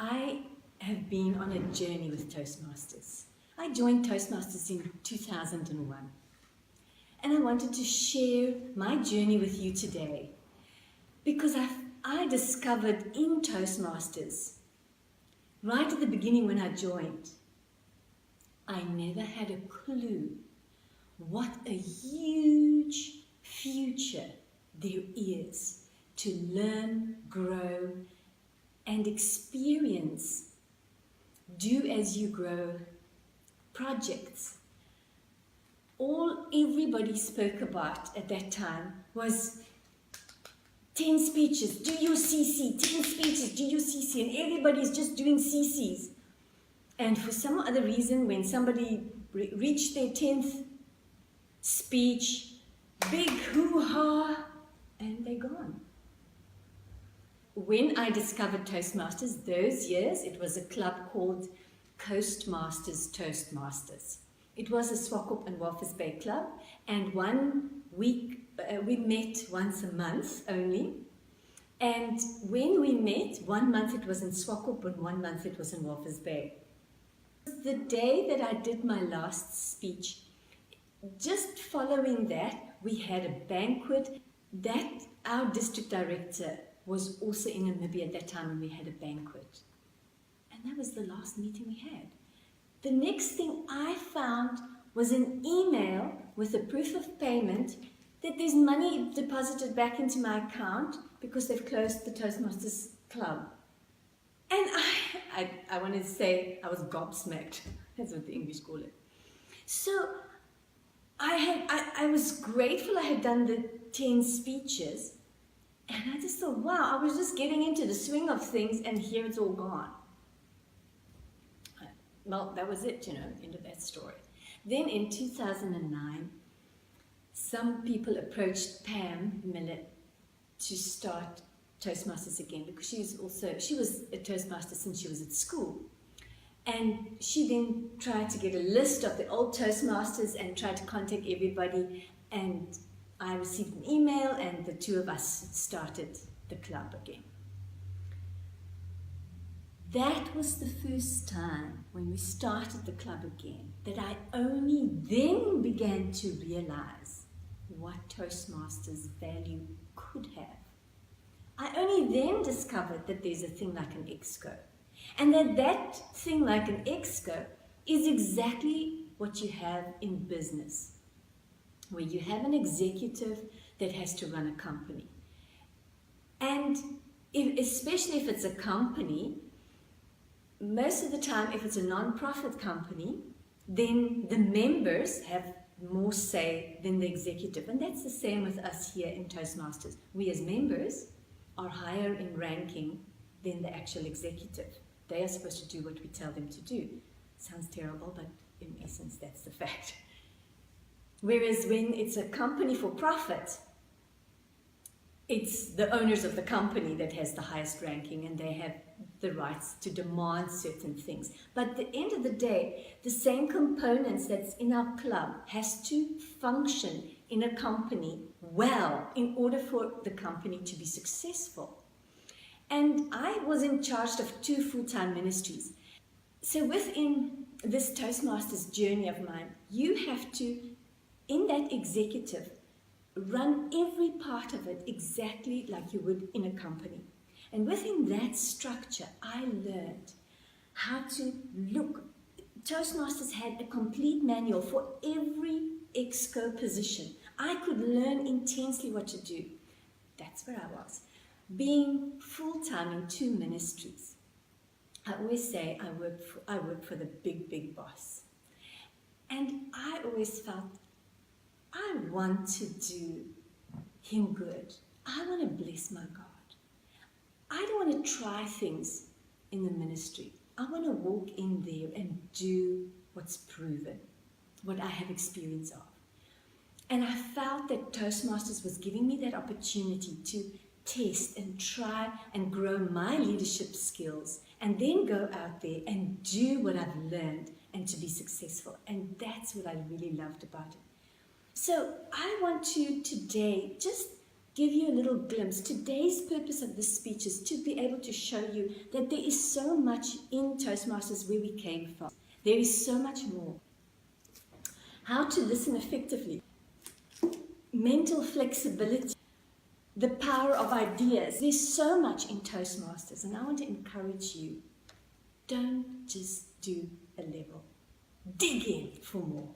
I have been on a journey with Toastmasters. I joined Toastmasters in 2001, and I wanted to share my journey with you today because I discovered in Toastmasters, right at the beginning when I joined, I never had a clue what a huge future there is to learn, grow, and experience, do as you grow projects. All everybody spoke about at that time was 10 speeches, do your CC, 10 speeches, do your CC, and everybody's just doing CCs. And for some other reason, when somebody reached their 10th speech, big hoo-ha, and they're gone. When I discovered Toastmasters, those years, it was a club called Toastmasters. It was a Swakop and Walvis Bay club, and 1 week, we met once a month only. And when we met, 1 month it was in Swakop and 1 month it was in Walvis Bay. The day that I did my last speech, just following that, we had a banquet. That our district director was also in Namibia at that time, and we had a banquet. And that was the last meeting we had. The next thing I found was an email with a proof of payment that there's money deposited back into my account because they've closed the Toastmasters club. And I wanted to say I was gobsmacked. That's what the English call it. So I was grateful I had done the 10 speeches, and I just thought, wow, I was just getting into the swing of things, and here it's all gone. Well, that was it, end of that story. Then in 2009, some people approached Pam Millett to start Toastmasters again, because she was a Toastmaster since she was at school. And she then tried to get a list of the old Toastmasters and tried to contact everybody, and I received an email, and the two of us started the club again. That was the first time when we started the club again that I only then began to realize what Toastmasters value could have. I only then discovered that there's a thing like an exco, and that thing like an exco is exactly what you have in business, where you have an executive that has to run a company. And especially if it's a company, most of the time, if it's a non-profit company, then the members have more say than the executive. And that's the same with us here in Toastmasters. We as members are higher in ranking than the actual executive. They are supposed to do what we tell them to do. Sounds terrible, but in essence, that's the fact. Whereas when it's a company for profit, it's the owners of the company that has the highest ranking, and they have the rights to demand certain things. But at the end of the day, the same components that's in our club has to function in a company well in order for the company to be successful. And I was in charge of 2 full-time ministries. So within this Toastmasters journey of mine, you have to, in that executive, run every part of it exactly like you would in a company. And within that structure, I learned how to look. Toastmasters had a complete manual for every exco position. I could learn intensely what to do. That's where I was. Being full-time in 2 ministries, I always say I work for the big boss. And I always felt I want to do him good. I want to bless my God. I don't want to try things in the ministry. I want to walk in there and do what's proven, what I have experience of. And I felt that Toastmasters was giving me that opportunity to test and try and grow my leadership skills, and then go out there and do what I've learned and to be successful. And that's what I really loved about it. So I want to today just give you a little glimpse. Today's purpose of this speech is to be able to show you that there is so much in Toastmasters where we came from. There is so much more. How to listen effectively, mental flexibility, the power of ideas. There's so much in Toastmasters, and I want to encourage you, don't just do a level. Dig in for more.